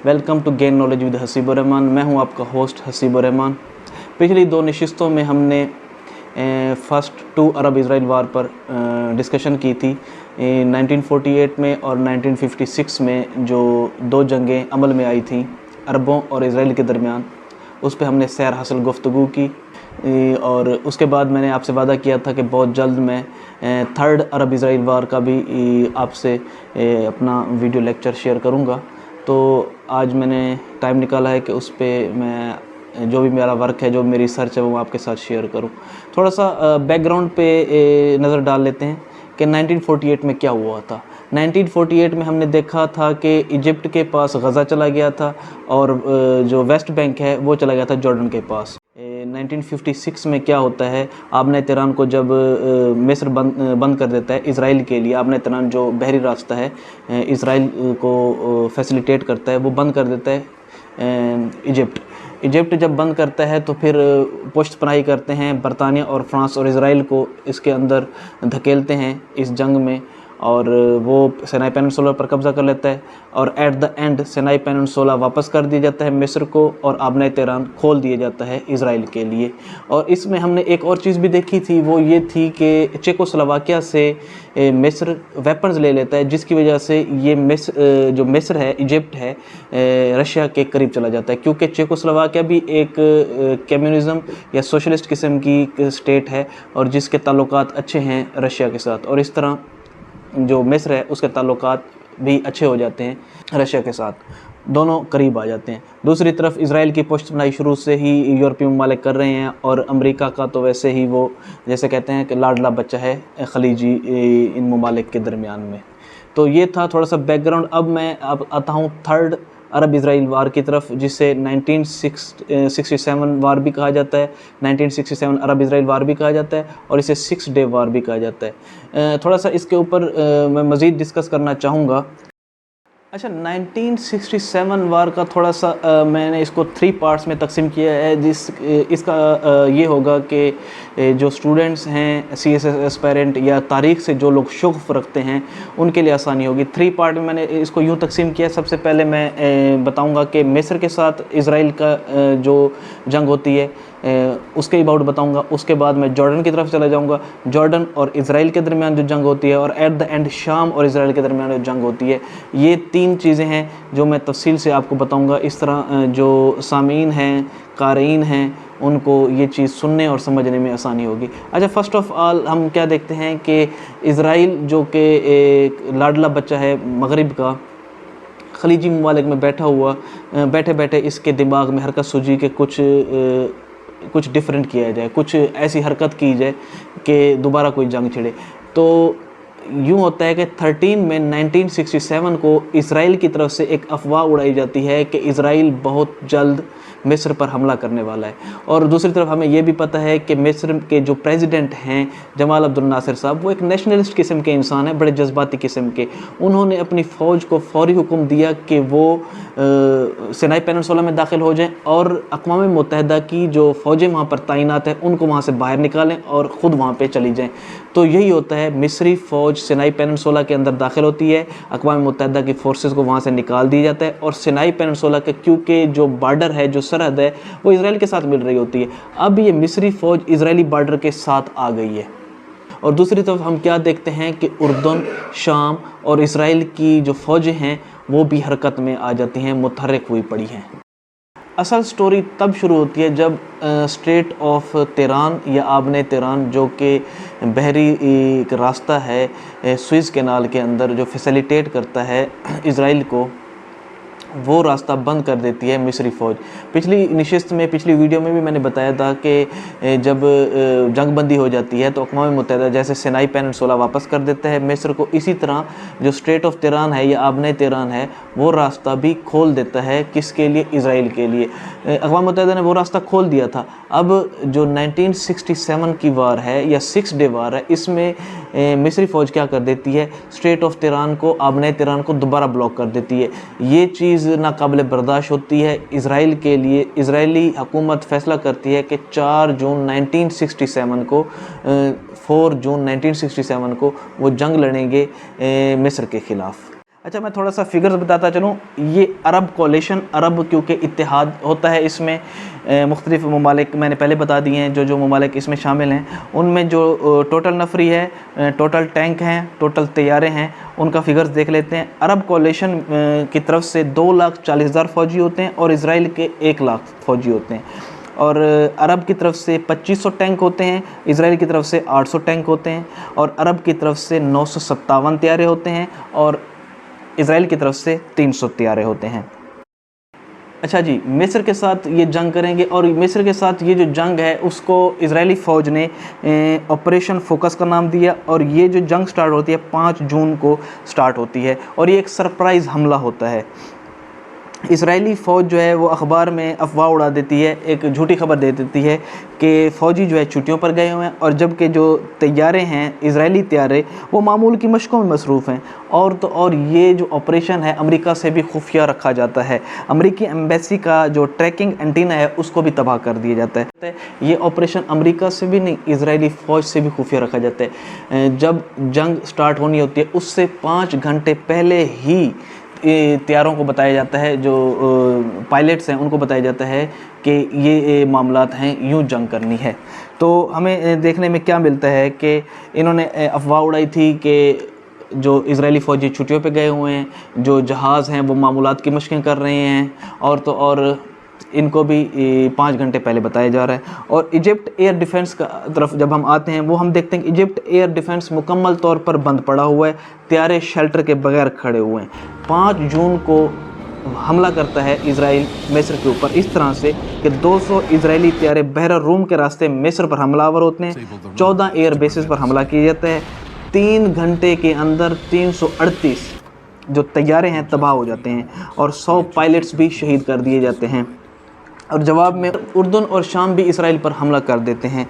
Welcome to gain knowledge with Hasibur Rahman. मैं हूं आपका होस्ट हसीबुर रहमान। पिछली 2 नशिस्तों में हमने फर्स्ट 2 अरब इसराइल वार पर डिस्कशन की थी। 1948 में और 1956 में जो 2 जंगें अमल में आई थी अरबों और इसराइल के दरमियान, उस पर हमने सैर हासिल गुफ्तगू की। और उसके बाद मैंने आपसे वादा किया था कि बहुत जल्द मैं 3rd अरब इसराइल वार का भी आपसे अपना वीडियो लेक्चर शेयर करूंगा। तो आज मैंने टाइम निकाला है कि उस पर मैं जो भी मेरा वर्क है, जो मेरी रिसर्च है, वो आपके साथ शेयर करूं। थोड़ा सा बैकग्राउंड पे नज़र डाल लेते हैं कि 1948 में क्या हुआ था। 1948 में हमने देखा था कि इजिप्ट के पास गज़ा चला गया था और जो वेस्ट बैंक है वो चला गया था जॉर्डन के पास। 1956 में क्या होता है, आबने तिरान को जब मिस्र बंद कर देता है इसराइल के लिए, आबने तिरान जो बहरी रास्ता है इसराइल को फैसिलिटेट करता है, वो बंद कर देता है इजिप्ट जब बंद करता है तो फिर पुष्ट पनाही करते हैं बरतानिया और फ्रांस और इसराइल को इसके अंदर धकेलते हैं इस जंग में, और वो सिनाई पेनिनसुला पर कब्ज़ा कर लेता है और at the end Sinai peninsula वापस कर दिया जाता है मिस्र को और आबने तिरान खोल दिया जाता है इसराइल के लिए। और इसमें हमने एक और चीज़ भी देखी थी, वो ये थी कि चेकोस्लोवाकिया से मिस्र वेपन्स ले लेता है, जिसकी वजह से ये जो मिस्र है, इजिप्ट है, रशिया के करीब चला जाता है, क्योंकि चेकोस्लोवाकिया भी एक कम्युनिज़म या सोशलिस्ट किस्म की स्टेट है और जिसके ताल्लुकात अच्छे हैं रशिया के साथ, और इस तरह जो मिस्र है उसके ताल्लुकात भी अच्छे हो जाते हैं रशिया के साथ, दोनों करीब आ जाते हैं। दूसरी तरफ इसराइल की पुष्ट पनाही शुरू से ही यूरोपीय ममालिक कर रहे हैं, और अमेरिका का तो वैसे ही वो जैसे कहते हैं कि लाडला बच्चा है खलीजी इन ममालिक के दरमियान में। तो ये था थोड़ा सा बैकग्राउंड। अब मैं आता हूँ 3rd अरब इसराइल वार की तरफ, जिसे 1967 वार भी कहा जाता है, 1967 अरब इसराइल वार भी कहा जाता है, और इसे 6 डे वार भी कहा जाता है। थोड़ा सा इसके ऊपर मैं मज़ीद डिस्कस करना चाहूँगा। अच्छा, 1967 वार का थोड़ा सा मैंने इसको 3 पार्ट्स में तकसीम किया है। इसका ये होगा कि जो स्टूडेंट्स हैं CSS एस्पायरेंट या तारीख़ से जो लोग शौक़ रखते हैं उनके लिए आसानी होगी। 3 पार्ट में मैंने इसको यूँ तकसीम किया। सबसे पहले मैं बताऊंगा कि मिस्र के साथ इसराइल का जो जंग होती है उसके अबाउट बताऊंगा। उसके बाद मैं जॉर्डन की तरफ चला जाऊंगा, जॉर्डन और इसराइल के दरमियान जो जंग होती है, और एट द एंड शाम और इसराइल के दरमियान जो जंग होती है। ये 3 चीज़ें हैं जो मैं तफसील से आपको बताऊंगा। इस तरह जो सामीन हैं, क़ारीन हैं, उनको ये चीज़ सुनने और समझने में आसानी होगी। अच्छा, फ़र्स्ट ऑफ़ ऑल हम क्या देखते हैं कि इसराइल जो कि एक लाडला बच्चा है मगरिब का, खलीजी ममालिक में बैठा हुआ, बैठे बैठे इसके दिमाग में हरकत सूझी कि कुछ डिफरेंट किया जाए, कुछ ऐसी हरकत की जाए कि दोबारा कोई जंग छिड़े। तो यूँ होता है कि 13 में 1967 को इसराइल की तरफ से एक अफवाह उड़ाई जाती है कि इसराइल बहुत जल्द मिस्र पर हमला करने वाला है। और दूसरी तरफ हमें यह भी पता है कि मिस्र के जो प्रेसिडेंट हैं जमाल अब्दुल नासिर साहब, वो एक नेशनलिस्ट किस्म के इंसान हैं, बड़े जज्बाती किस्म के। उन्होंने अपनी फ़ौज को फौरी हुक्म दिया कि वो सिनाई पेनिनसुला में दाखिल हो जाएं और अक़वाम मुत्तहिदा की जो फ़ौजें वहाँ पर तैनात हैं उनको वहाँ से बाहर निकालें और ख़ुद वहाँ पर चली जाएँ। तो यही होता है, मिस्री फ़ौज सिनाई पेनिनसुला के अंदर दाखिल होती है, अक़वाम मुत्तहिदा की फ़ोर्सेस को वहाँ से निकाल दिया जाता है, और सिनाई पेनिनसुला के क्योंकि जो बॉर्डर है, जो सरहद है, वो इसराइल के साथ मिल रही होती है। अब ये मिस्री फ़ौज इसराइली बॉर्डर के साथ आ गई है। और दूसरी तरफ हम क्या देखते हैं कि उर्दन, शाम और इसराइल की जो फ़ौजें हैं वो भी हरकत में आ जाती हैं, मुतहर्रिक हुई पड़ी हैं। असल स्टोरी तब शुरू होती है जब स्ट्रेट ऑफ तिरान या आबने तिरान, जो कि बहरी एक रास्ता है स्विस कैनाल के अंदर जो फैसिलिटेट करता है इसराइल को, वो रास्ता बंद कर देती है मिस्री फ़ौज। पिछली नशिस्त में, पिछली वीडियो में भी मैंने बताया था कि जब जंगबंदी हो जाती है तो अक़वाम मुत्तहिदा जैसे सिनाई पेनिनसुला वापस कर देता है मिस्र को, इसी तरह जो स्ट्रेट ऑफ तिरान है या आबने तिरान है वो रास्ता भी खोल देता है। किसके लिए? इसराइल के लिए। अक़वाम मुत्तहिदा ने वो रास्ता खोल दिया था। अब जो 1967 की वार है या 6 डे वार है, इसमें मिस्री फ़ौज क्या कर देती है, स्ट्रेट ऑफ तिरान को, आबने तिरान को दोबारा ब्लॉक कर देती है। ये चीज़ नाकाबिल बर्दाश्त होती है इसराइल के लिए। इसराइली हुकूमत फ़ैसला करती है कि 4 जून 1967 को 4 जून 1967 को वो जंग लड़ेंगे मिस्र के ख़िलाफ़। अच्छा, मैं थोड़ा सा फिगर्स बताता चलूँ। ये अरब कोलिशन, अरब क्योंकि इत्तेहाद होता है इसमें, मुख्तलिफ़ ममालिक मैंने पहले बता दिए हैं, जो ममालिक इसमें शामिल हैं उनमें जो टोटल नफरी है, टोटल टैंक हैं, टोटल तैयारे हैं, उनका फिगर्स देख लेते हैं। अरब कोलिशन की तरफ से 2,40,000 फ़ौजी होते हैं और इसराइल के 1 लाख फ़ौजी होते हैं। और अरब की तरफ से 2500 टैंक होते हैं, इसराइल की तरफ से 800 टैंक होते हैं, और अरब की तरफ से 957 तैयारे होते हैं और इसराइल की तरफ से 300 तैयारे होते हैं। अच्छा जी, मिस्र के साथ ये जंग करेंगे, और मिस्र के साथ ये जो जंग है उसको इजरायली फ़ौज ने ऑपरेशन फोकस का नाम दिया, और ये जो जंग स्टार्ट होती है 5 जून को स्टार्ट होती है, और ये एक सरप्राइज़ हमला होता है। इसराइली फ़ौज जो है वो अखबार में अफवाह उड़ा देती है, एक झूठी खबर दे देती है कि फ़ौजी जो है छुट्टियों पर गए हुए हैं, और जबकि जो तैयारे हैं इजरायली तैयारे वो मामूल की मशकों में मसरूफ़ हैं। और तो और ये जो ऑपरेशन है अमेरिका से भी खुफिया रखा जाता है, अमेरिकी एम्बेसी का जो ट्रैकिंग एंटीना है उसको भी तबाह कर दिया जाता है। ये ऑपरेशन अमेरिका से भी नहीं, इजरायली फ़ौज से भी खुफिया रखा जाता है। जब जंग स्टार्ट होनी होती है उससे 5 घंटे पहले ही तैयारों को बताया जाता है, जो पायलट्स हैं उनको बताया जाता है कि ये मामलात हैं, यूँ जंग करनी है। तो हमें देखने में क्या मिलता है कि इन्होंने अफवाह उड़ाई थी कि जो इजरायली फ़ौजी छुट्टियों पे गए हुए हैं, जो जहाज़ हैं वो मामूलात की मशक़ें कर रहे हैं, और तो और इनको भी 5 घंटे पहले बताया जा रहा है। और इजिप्ट एयर डिफेंस का तरफ जब हम आते हैं, वो हम देखते हैं कि इजिप्ट एयर डिफेंस मुकम्मल तौर पर बंद पड़ा हुआ है, तैयारे शेल्टर के बगैर खड़े हुए हैं। 5 जून को हमला करता है इसराइल मिस्र के ऊपर इस तरह से कि 200 इजरायली तैयारे बहरा रूम के रास्ते मिस्र पर हमलावर होते हैं। 14 एयर बेसिस पर हमला किया जाता है। 3 घंटे के अंदर 338 जो तैयारे हैं तबाह हो जाते हैं, और 100 पायलट्स भी शहीद कर दिए जाते हैं। और जवाब में उर्दन और शाम भी इसराइल पर हमला कर देते हैं।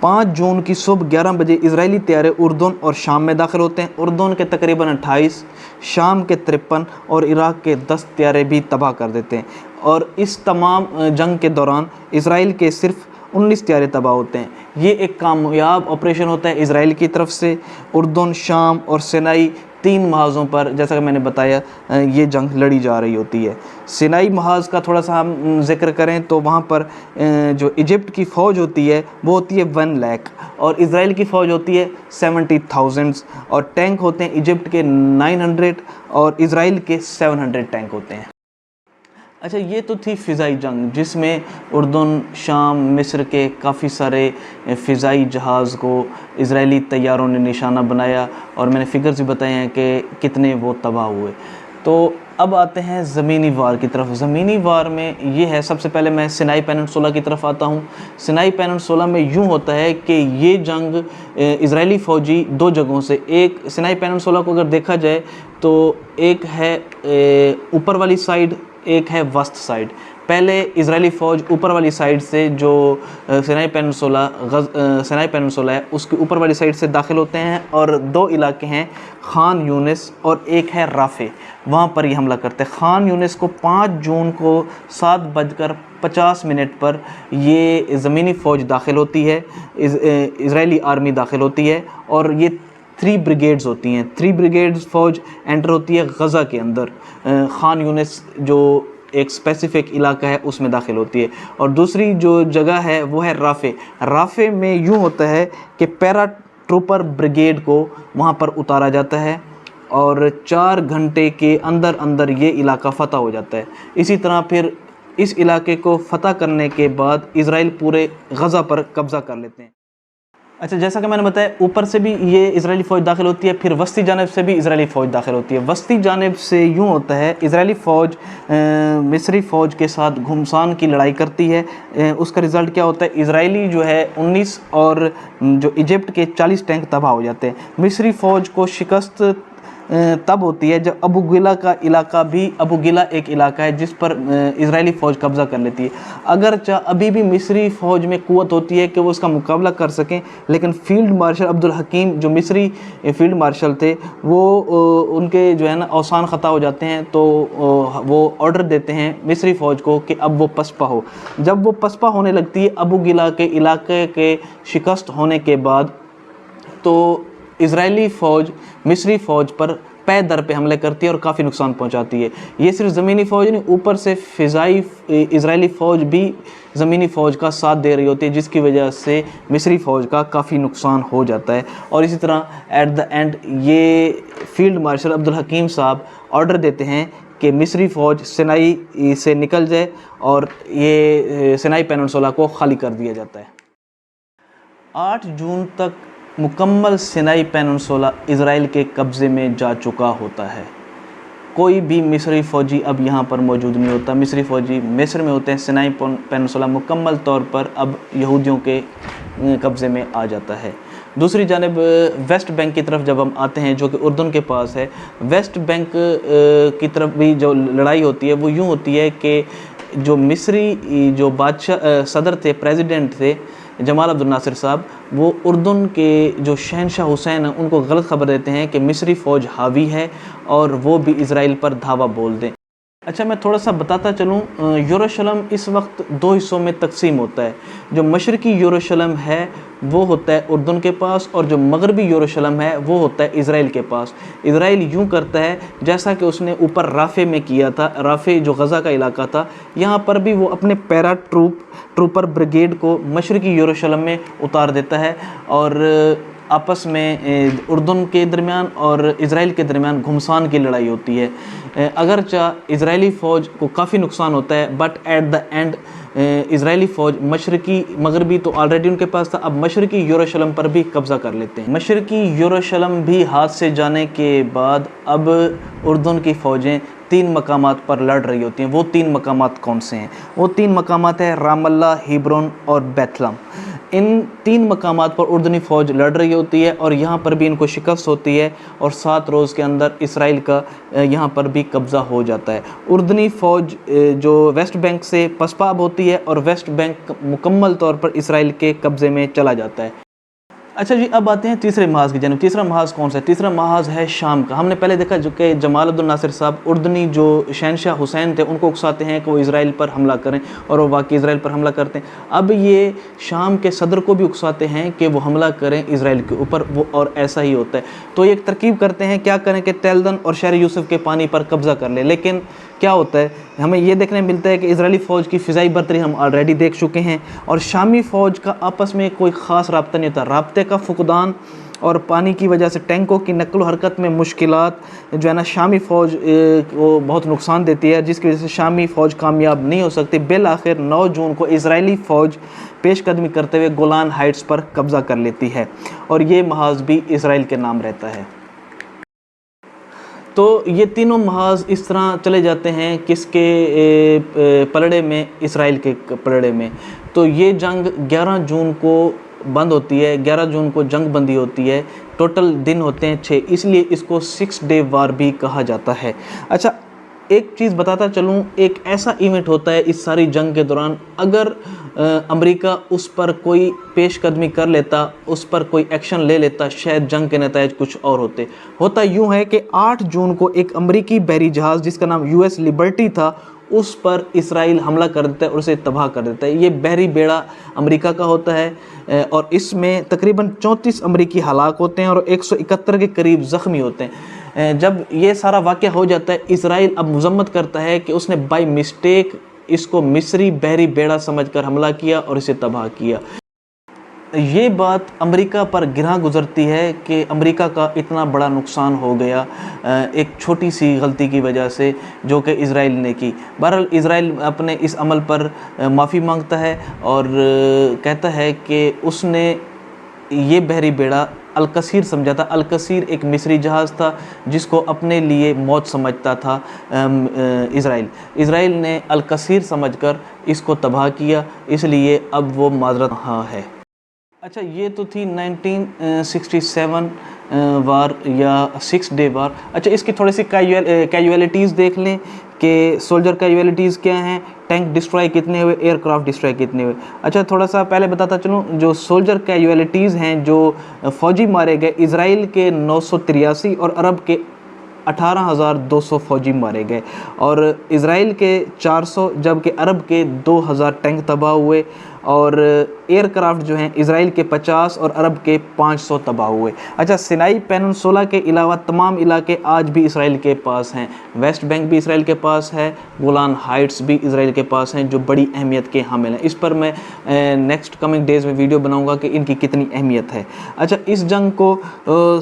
5 जून की सुबह 11 बजे इजरायली तैयारे उर्दन और शाम में दाखिल होते हैं। उर्दन के तकरीबन 28, शाम के 53 और इराक़ के 10 तैयारे भी तबाह कर देते हैं। और इस तमाम जंग के दौरान इसराइल के सिर्फ 19 तैयारे तबाह होते हैं। ये एक कामयाब ऑपरेशन होता है इसराइल की तरफ से। उर्दन, शाम और सिनाई 3 महाज़ों पर, जैसा कि मैंने बताया, ये जंग लड़ी जा रही होती है। सिनाई महाज़ का थोड़ा सा हम जिक्र करें तो वहाँ पर जो इजिप्ट की फ़ौज होती है वो होती है 1 लाख, और इसराइल की फ़ौज होती है 70,000, और टैंक होते हैं इजिप्ट के 900 और इसराइल के 700 टैंक होते हैं। अच्छा, ये तो थी फ़िज़ाई जंग जिसमें उर्दन, शाम, मिस्र के काफ़ी सारे फ़िज़ाई जहाज़ को इजरायली तैयारों ने निशाना बनाया, और मैंने फ़िगर्स भी बताए हैं कि कितने वो तबाह हुए। तो अब आते हैं ज़मीनी वार की तरफ। ज़मीनी वार में ये है, सबसे पहले मैं सिनाई पेनिनसुला की तरफ आता हूँ। सिनाई पेनिनसुला में यूँ होता है कि ये जंग इजरायली फ़ौजी 2 जगहों से, एक सिनाई पेनिनसुला को अगर देखा जाए तो एक है ऊपर वाली साइड, एक है वस्त साइड। पहले इजरायली फ़ौज ऊपर वाली साइड से, जो सिनाई पेनिनसुला है उसकी ऊपर वाली साइड से दाखिल होते हैं, और 2 इलाके हैं, खान यूनिस और एक है राफ़े, वहाँ पर ये हमला करते हैं। खान यूनिस को 5 जून को 7:50 पर ये ज़मीनी फ़ौज दाखिल होती है, इजरायली आर्मी दाखिल होती है, और ये 3 ब्रिगेड्स होती हैं। 3 ब्रिगेड्स फ़ौज एंटर होती है गज़ा के अंदर। खान यूनिस जो एक स्पेसिफ़िक इलाका है उसमें दाखिल होती है, और दूसरी जो जगह है वो है राफ़े। राफ़े में यूँ होता है कि पैरा ट्रूपर ब्रिगेड को वहाँ पर उतारा जाता है, और 4 घंटे के अंदर अंदर ये इलाका फ़तह हो जाता है। इसी तरह फिर इस इलाके को फ़तह करने के बाद इजराइल पूरे गज़ा पर कब्ज़ा कर लेते हैं। अच्छा, जैसा कि मैंने बताया, ऊपर से भी ये इजरायली फ़ौज दाखिल होती है, फिर वस्ती जानिब से भी इजरायली फ़ौज दाखिल होती है। वस्ती जानिब से यूँ होता है, इजरायली फ़ौज मिस्री फ़ौज के साथ घुमसान की लड़ाई करती है। उसका रिज़ल्ट क्या होता है, इजरायली जो है 19 और जो इजिप्ट के 40 टैंक तबाह हो जाते हैं। मिस्री फ़ौज को शिकस्त तब होती है जब अबू गिला का इलाका भी, अबू गिला एक इलाका है जिस पर इजरायली फ़ौज कब्ज़ा कर लेती है। अगरचे अभी भी मिस्री फ़ौज में क़ुव्वत होती है कि वो उसका मुकाबला कर सकें, लेकिन फ़ील्ड मार्शल अब्दुल हकीम जो मिस्री फ़ील्ड मार्शल थे, वो उनके जो है ना औसान ख़ता हो जाते हैं, तो वो ऑर्डर देते हैं मिस्री फ़ौज को कि अब वो पसपा हो। जब वो पसपा होने लगती है अबू गिला के इलाके के शिकस्त होने के बाद, तो इजरायली फ़ौज मिस्री फ़ौज पर पै दर पे हमले करती है और काफ़ी नुकसान पहुंचाती है। ये सिर्फ ज़मीनी फ़ौज नहीं, ऊपर से फ़िज़ाई इजरायली फ़ौज भी ज़मीनी फ़ौज का साथ दे रही होती है, जिसकी वजह से मिस्री फ़ौज का काफ़ी नुकसान हो जाता है। और इसी तरह एट द एंड ये फील्ड मार्शल अब्दुल हकीम साहब ऑर्डर देते हैं कि मिस्री फ़ौज सिनाई से निकल जाए और ये सिनाई पेनिनसुला को खाली कर दिया जाता है। 8 जून तक मुकम्मल सिनाई पेनिनसुला इज़राइल के कब्ज़े में जा चुका होता है। कोई भी मिस्री फ़ौजी अब यहाँ पर मौजूद नहीं होता। मिस्री फ़ौजी मिस्र में होते हैं। सिनाई पेनिनसुला मुकम्मल तौर पर अब यहूदियों के कब्ज़े में आ जाता है। दूसरी जानिब वेस्ट बैंक की तरफ जब हम आते हैं, जो कि उर्दन के पास है, वेस्ट बैंक की तरफ भी जो लड़ाई होती है वो यूँ होती है कि जो मिस्री जो बादशाह सदर थे, प्रेसिडेंट थे, जमाल अब्दुल नासिर साहब, वो उर्दन के जो शहनशाह हुसैन हैं उनको गलत खबर देते हैं कि मिस्री फ़ौज हावी है और वो भी इज़राइल पर धावा बोल दें। अच्छा, मैं थोड़ा सा बताता चलूँ, यरूशलेम इस वक्त 2 हिस्सों में तकसीम होता है। जो मशरक़ी यरूशलेम है वो होता है उर्दन के पास, और जो मगरबी यरूशलेम है वो होता है इज़राइल के पास। इज़राइल यूँ करता है जैसा कि उसने ऊपर राफ़े में किया था। राफ़े जो गज़ा का इलाका था, यहाँ पर भी वो अपने पैरा ट्रूपर ब्रिगेड को मशरक़ी यरूशलेम में उतार देता है और आपस में उर्दन के दरमियान और इज़राइल के दरमियान घुमसान की लड़ाई होती है। अगरचा इज़राइली फ़ौज को काफ़ी नुकसान होता है, but at the end Israeli फ़ौज मशरक़ी मगरबी तो ऑलरेडी उनके पास था, अब मशरक़ी यरूशलेम पर भी कब्ज़ा कर लेते हैं। मशरक़ी यरूशलेम भी हाथ से जाने के बाद अब उर्दन की फ़ौजें 3 मकामात पर लड़ रही होती हैं। वो 3 मकामात कौन से हैं? वो 3 मकामात हैं रामल्ला, हिब्रोन और बैतलहम। इन 3 मकामात पर उर्दनी फ़ौज लड़ रही होती है और यहाँ पर भी इनको शिकस्त होती है और 7 रोज़ के अंदर इसराइल का यहाँ पर भी कब्ज़ा हो जाता है। उर्दनी फ़ौज जो वेस्ट बैंक से पसपाब होती है और वेस्ट बैंक मुकम्मल तौर पर इसराइल के कब्ज़े में चला जाता है। अच्छा जी, अब आते हैं तीसरे महाज़ की जानिब। तीसरा महाज़ कौन सा है? तीसरा महाज़ है शाम का। हमने पहले देखा जो कि जमाल अब्दुल नासिर साहब उर्दनी जो शहनशाह हुसैन थे उनको उकसाते हैं कि वो इज़राइल पर हमला करें, और वो वाकई इज़राइल पर हमला करते हैं। अब ये शाम के सदर को भी उकसाते हैं कि वो हमला करें इज़राइल के ऊपर, वो और ऐसा ही होता है। तो ये एक तरकीब करते हैं, क्या करें कि तेलदन और शहर यूसुफ के पानी पर कब्ज़ा कर ले। लेकिन क्या होता है, हमें ये देखने मिलता है कि इज़राइली फ़ौज की फ़िज़ाई बर्तरी हम ऑलरेडी देख चुके हैं और शामी फ़ौज का आपस में कोई ख़ास राब्ता नहीं होता। राब्ते का फुकदान और पानी की वजह से टैंकों की नक़्ल हरकत में मुश्किलात जो है ना, शामी फ़ौज को बहुत नुकसान देती है, जिसकी वजह से शामी फ़ौज कामयाब नहीं हो सकती। बिल आखिर 9 जून को इज़राइली फ़ौज पेशकदमी करते हुए गोलान हाइट्स पर कब्ज़ा कर लेती है और ये महाज़ भी इसराइल के नाम रहता है। तो ये तीनों महाज़ इस तरह चले जाते हैं किसके पलड़े में? इसराइल के पलड़े में। तो ये जंग 11 जून को बंद होती है। 11 जून को जंग बंदी होती है। टोटल दिन होते हैं 6, इसलिए इसको 6 डे वार भी कहा जाता है। अच्छा, एक चीज़ बताता चलूँ, एक ऐसा इवेंट होता है इस सारी जंग के दौरान, अगर अमेरिका उस पर कोई पेशकदमी कर लेता, उस पर कोई एक्शन ले लेता, शायद जंग के नतीजे कुछ और होते। होता यूँ है कि 8 जून को एक अमेरिकी बहरी जहाज़ जिसका नाम US लिबर्टी था, उस पर इसराइल हमला कर देता है और उसे तबाह कर देता है। ये बहरी बेड़ा अमेरिका का होता है और इसमें तकरीबन 34 अमेरिकी हलाक होते हैं और 171 के करीब ज़ख्मी होते हैं। जब ये सारा वाक़या हो जाता है, इसराइल अब मज़म्मत करता है कि उसने बाय मिस्टेक इसको मिस्री बहरी बेड़ा समझकर हमला किया और इसे तबाह किया। ये बात अमेरिका पर गिरह गुज़रती है कि अमेरिका का इतना बड़ा नुकसान हो गया एक छोटी सी गलती की वजह से जो कि इज़राइल ने की। बहरहाल इज़राइल अपने इस अमल पर माफ़ी मांगता है और कहता है कि उसने ये बहरी बेड़ा अल-कसीर समझा था। अल-कसीर एक मिस्री जहाज़ था जिसको अपने लिए मौत समझता था इज़राइल ने अल-कसीर समझकर इसको तबाह किया, इसलिए अब वो माज़रत हाँ है। अच्छा, ये तो थी 1967 वार या 6 डे वार। अच्छा, इसकी थोड़ी सी कैजुअलिटीज़ देख लें कि सोल्जर कैजुअलिटीज़ क्या हैं, टैंक डिस्ट्रॉय कितने हुए, एयरक्राफ्ट डिस्ट्रॉय कितने हुए। अच्छा, थोड़ा सा पहले बताता चलूँ, जो सोल्जर कैजुअलिटीज़ हैं, जो फ़ौजी मारे गए, इज़राइल के 983 और अरब के 18,200 फ़ौजी मारे गए और इज़राइल के 400 जबकि अरब के 2,000 टैंक तबाह हुए और एयरक्राफ्ट जो हैं इज़राइल के 50 और अरब के 500 तबाह हुए। अच्छा, सिनाई पेनिनसुला के अलावा तमाम इलाके आज भी इसराइल के पास हैं। वेस्ट बैंक भी इसराइल के पास है, गोलान हाइट्स भी इसराइल के पास हैं, जो बड़ी अहमियत के हामिल हैं। इस पर मैं नेक्स्ट कमिंग डेज़ में वीडियो बनाऊंगा कि इनकी कितनी अहमियत है। अच्छा, इस जंग को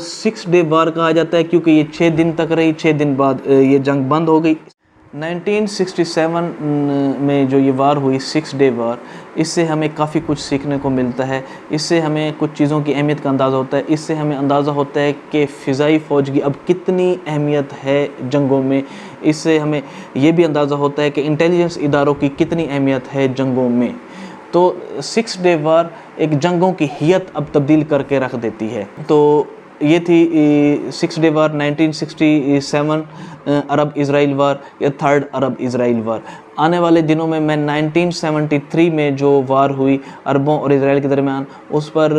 6 डे वार कहा जाता है क्योंकि ये 6 दिन तक रही, 6 दिन बाद ये जंग बंद हो गई। 1967 में जो ये वार हुई, 6 डे वार, इससे हमें काफ़ी कुछ सीखने को मिलता है। इससे हमें कुछ चीज़ों की अहमियत का अंदाज़ा होता है। इससे हमें अंदाज़ा होता है कि फ़िज़ाई फ़ौज की अब कितनी अहमियत है जंगों में। इससे हमें ये भी अंदाज़ा होता है कि इंटेलिजेंस इदारों की कितनी अहमियत है जंगों में। तो 6 डे वार एक जंगों की हियत अब तब्दील करके रख देती है। तो ये थी 6 डे वार, 1967 अरब इज़राइल वार या थर्ड अरब इज़राइल वार। आने वाले दिनों में मैं 1973 में जो वार हुई अरबों और इज़राइल के दरमियान, उस पर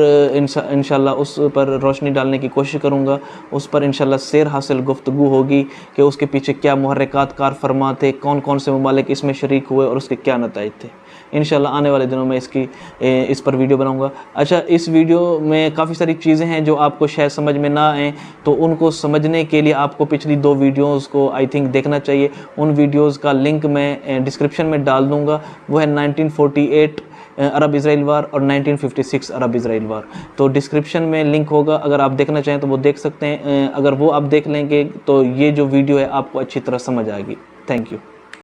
इंशाल्लाह उस पर रोशनी डालने की कोशिश करूँगा। उस पर इंशाल्लाह सैर हासिल गुफ्तगू होगी कि उसके पीछे क्या मुहर्रिकात कार फरमा थे, कौन कौन से ममालिक इसमें शरीक हुए और उसके क्या नताइज थे। इंशाल्लाह आने वाले दिनों में इस पर वीडियो बनाऊंगा। अच्छा, इस वीडियो में काफ़ी सारी चीज़ें हैं जो आपको शायद समझ में ना आएँ, तो उनको समझने के लिए आपको पिछली 2 वीडियोज़ को आई थिंक देखना चाहिए। उन वीडियोज़ का लिंक मैं डिस्क्रिप्शन में डाल दूँगा। वो है 1948 अरब इज़राइल वार और 1956 अरब इज़राइल वार। तो डिस्क्रिप्शन में लिंक होगा, अगर आप देखना चाहें तो वो देख सकते हैं। अगर वो आप देख लेंगे तो ये जो वीडियो है आपको अच्छी तरह समझ आएगी। Thank you.